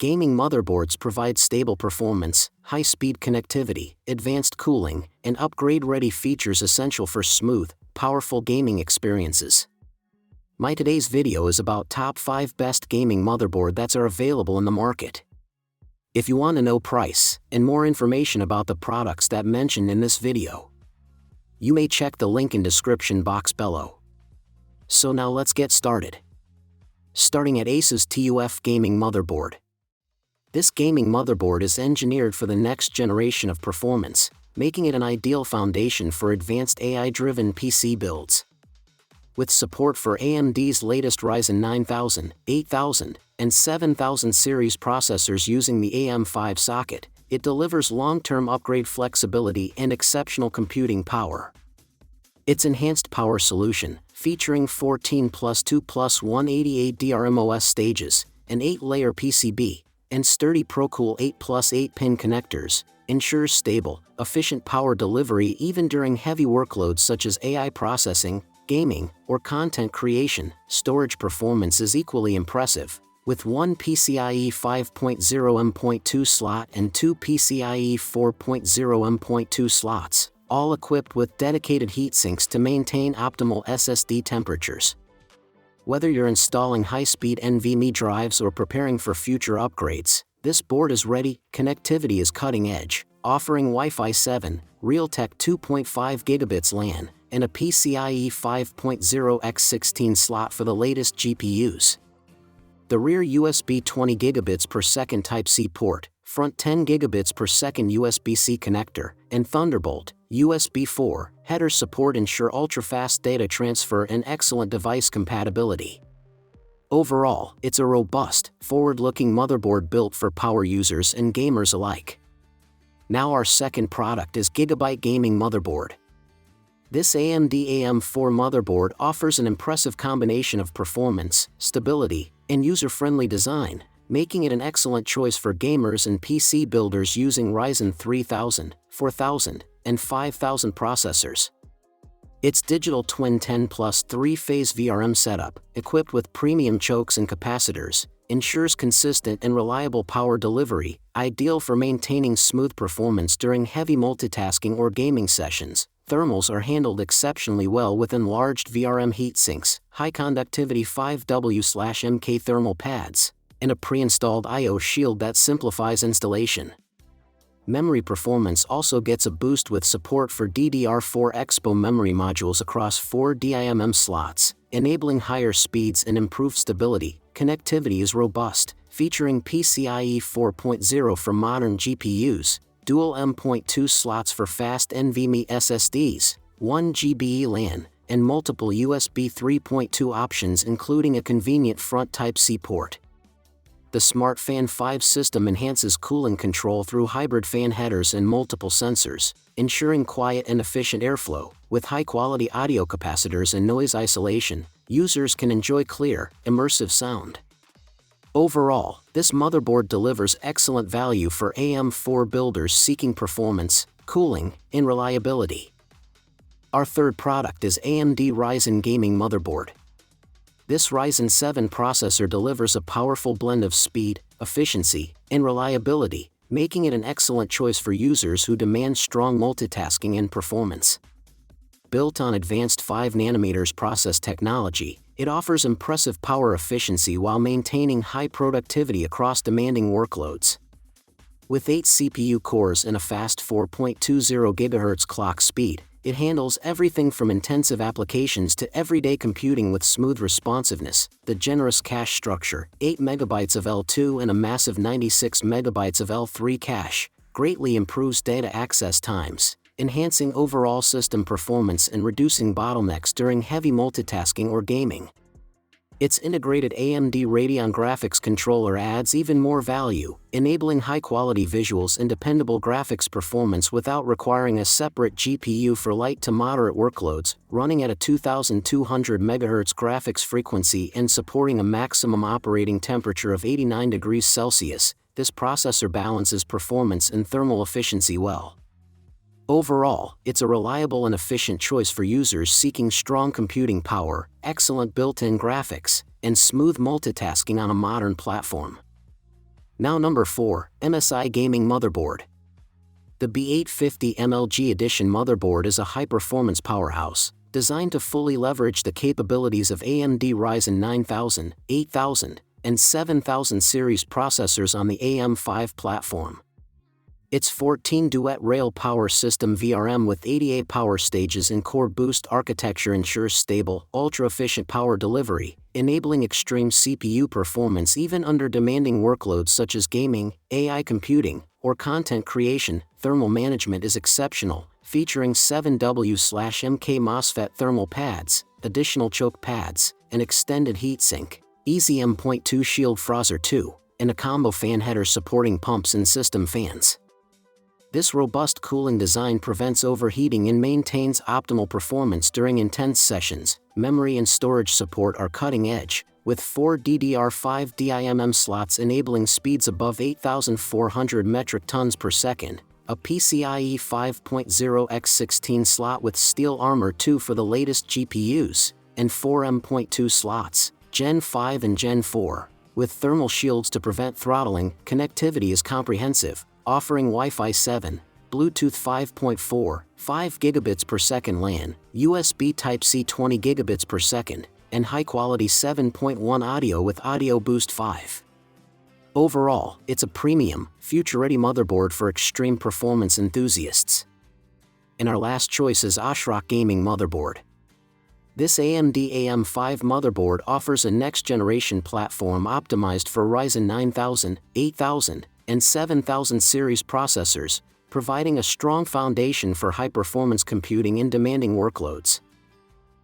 Gaming motherboards provide stable performance, high-speed connectivity, advanced cooling, and upgrade-ready features essential for smooth, powerful gaming experiences. My today's video is about top 5 best gaming motherboard that are available in the market. If you want to know price and more information about the products that mentioned in this video, you may check the link in description box below. So now let's get started. Starting at Asus TUF Gaming Motherboard. This gaming motherboard is engineered for the next generation of performance, making it an ideal foundation for advanced AI-driven PC builds. With support for AMD's latest Ryzen 9000, 8000, and 7000 series processors using the AM5 socket, it delivers long-term upgrade flexibility and exceptional computing power. Its enhanced power solution, featuring 14+2+188 DRMOS stages, an 8-layer PCB, and sturdy ProCool 8+8-pin connectors, ensures stable, efficient power delivery even during heavy workloads such as AI processing, gaming, or content creation. Storage performance is equally impressive, with one PCIe 5.0 M.2 slot and two PCIe 4.0 M.2 slots, all equipped with dedicated heatsinks to maintain optimal SSD temperatures. Whether you're installing high-speed NVMe drives or preparing for future upgrades, this board is ready. Connectivity is cutting-edge, offering Wi-Fi 7, Realtek 2.5 gigabits LAN, and a PCIe 5.0 x 16 slot for the latest GPUs. The rear USB 20 gigabits per second Type-C port, front 10 gigabits per second USB-C connector, and Thunderbolt USB 4 header support ensure ultra-fast data transfer and excellent device compatibility. Overall, it's a robust, forward-looking motherboard built for power users and gamers alike. Now our second product is Gigabyte Gaming Motherboard. This AMD AM4 motherboard offers an impressive combination of performance, stability, and user-friendly design, making it an excellent choice for gamers and PC builders using Ryzen 3000, 4000, and 5000 processors. Its digital twin 10+ 3-phase VRM setup, equipped with premium chokes and capacitors, ensures consistent and reliable power delivery, ideal for maintaining smooth performance during heavy multitasking or gaming sessions. Thermals are handled exceptionally well with enlarged VRM heatsinks, high-conductivity 5W/MK thermal pads, and a pre-installed I/O shield that simplifies installation. Memory performance also gets a boost with support for DDR4 Expo memory modules across 4 DIMM slots, enabling higher speeds and improved stability. Connectivity is robust, featuring PCIe 4.0 for modern GPUs, dual M.2 slots for fast NVMe SSDs, 1 GB LAN, and multiple USB 3.2 options including a convenient front Type-C port. The Smart Fan 5 system enhances cooling control through hybrid fan headers and multiple sensors, ensuring quiet and efficient airflow. With high-quality audio capacitors and noise isolation, users can enjoy clear, immersive sound. Overall, this motherboard delivers excellent value for AM4 builders seeking performance, cooling, and reliability. Our third product is AMD Ryzen Gaming Motherboard. This Ryzen 7 processor delivers a powerful blend of speed, efficiency, and reliability, making it an excellent choice for users who demand strong multitasking and performance. Built on advanced 5nm process technology, it offers impressive power efficiency while maintaining high productivity across demanding workloads. With 8 CPU cores and a fast 4.20 GHz clock speed, it handles everything from intensive applications to everyday computing with smooth responsiveness. The generous cache structure, 8 MB of L2 and a massive 96 MB of L3 cache, greatly improves data access times, enhancing overall system performance and reducing bottlenecks during heavy multitasking or gaming. Its integrated AMD Radeon graphics controller adds even more value, enabling high-quality visuals and dependable graphics performance without requiring a separate GPU for light to moderate workloads. Running at a 2200 MHz graphics frequency and supporting a maximum operating temperature of 89 degrees Celsius, this processor balances performance and thermal efficiency well. Overall, it's a reliable and efficient choice for users seeking strong computing power, excellent built-in graphics, and smooth multitasking on a modern platform. Now number 4, MSI Gaming Motherboard. The B850 MLG Edition motherboard is a high-performance powerhouse, designed to fully leverage the capabilities of AMD Ryzen 9000, 8000, and 7000 series processors on the AM5 platform. Its 14 duet rail power system VRM with 88 power stages and core boost architecture ensures stable, ultra-efficient power delivery, enabling extreme CPU performance even under demanding workloads such as gaming, AI computing, or content creation. Thermal management is exceptional, featuring 7W/MK MOSFET thermal pads, additional choke pads, an extended heatsink, easy M.2 shield Frozr 2, and a combo fan header supporting pumps and system fans. This robust cooling design prevents overheating and maintains optimal performance during intense sessions. Memory and storage support are cutting edge, with 4 DDR5 DIMM slots enabling speeds above 8,400 metric tons per second, a PCIe 5.0 x 16 slot with steel armor 2 for the latest GPUs, and 4 M.2 slots, Gen 5 and Gen 4, with thermal shields to prevent throttling. Connectivity is comprehensive, offering Wi-Fi 7, Bluetooth 5.4, 5 gigabits per second LAN, USB Type-C 20 gigabits per second, and high-quality 7.1 audio with Audio Boost 5. Overall, it's a premium, future-ready motherboard for extreme performance enthusiasts. And our last choice is ASRock Gaming Motherboard. This AMD AM5 motherboard offers a next-generation platform optimized for Ryzen 9000, 8000, and 7000 series processors, providing a strong foundation for high-performance computing in demanding workloads.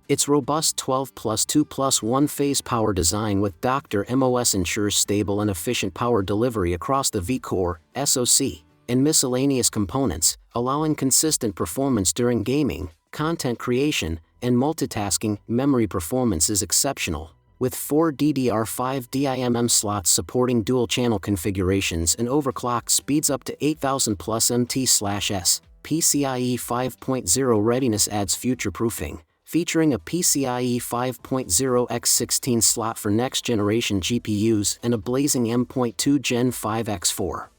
Its robust 12+2+1 phase power design with Dr. MOS ensures stable and efficient power delivery across the V-Core, SoC, and miscellaneous components, allowing consistent performance during gaming, content creation, and multitasking. Memory performance is exceptional, with 4 DDR5 DIMM slots supporting dual-channel configurations and overclock speeds up to 8000 plus MT/s. PCIe 5.0 readiness adds future-proofing, featuring a PCIe 5.0 x 16 slot for next-generation GPUs and a blazing M.2 Gen 5 x4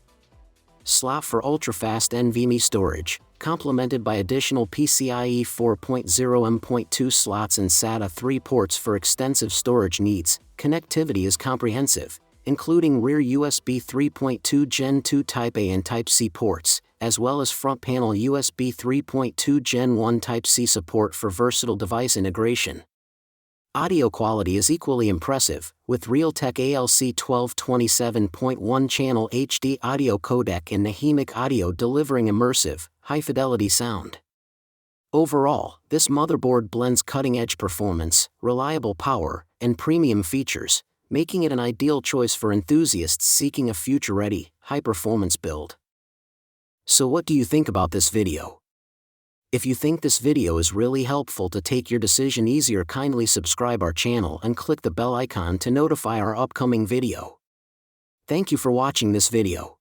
slot for ultra-fast NVMe storage, complemented by additional PCIe 4.0 M.2 slots and SATA 3 ports for extensive storage needs. Connectivity is comprehensive, including rear USB 3.2 Gen 2 Type A and Type-C ports, as well as front panel USB 3.2 Gen 1 Type-C support for versatile device integration. Audio quality is equally impressive, with Realtek ALC 1227.1 channel HD audio codec and Nahimic audio delivering immersive, high-fidelity sound. Overall, this motherboard blends cutting-edge performance, reliable power, and premium features, making it an ideal choice for enthusiasts seeking a future-ready, high-performance build. So what do you think about this video? If you think this video is really helpful to take your decision easier, kindly subscribe our channel and click the bell icon to notify our upcoming video. Thank you for watching this video.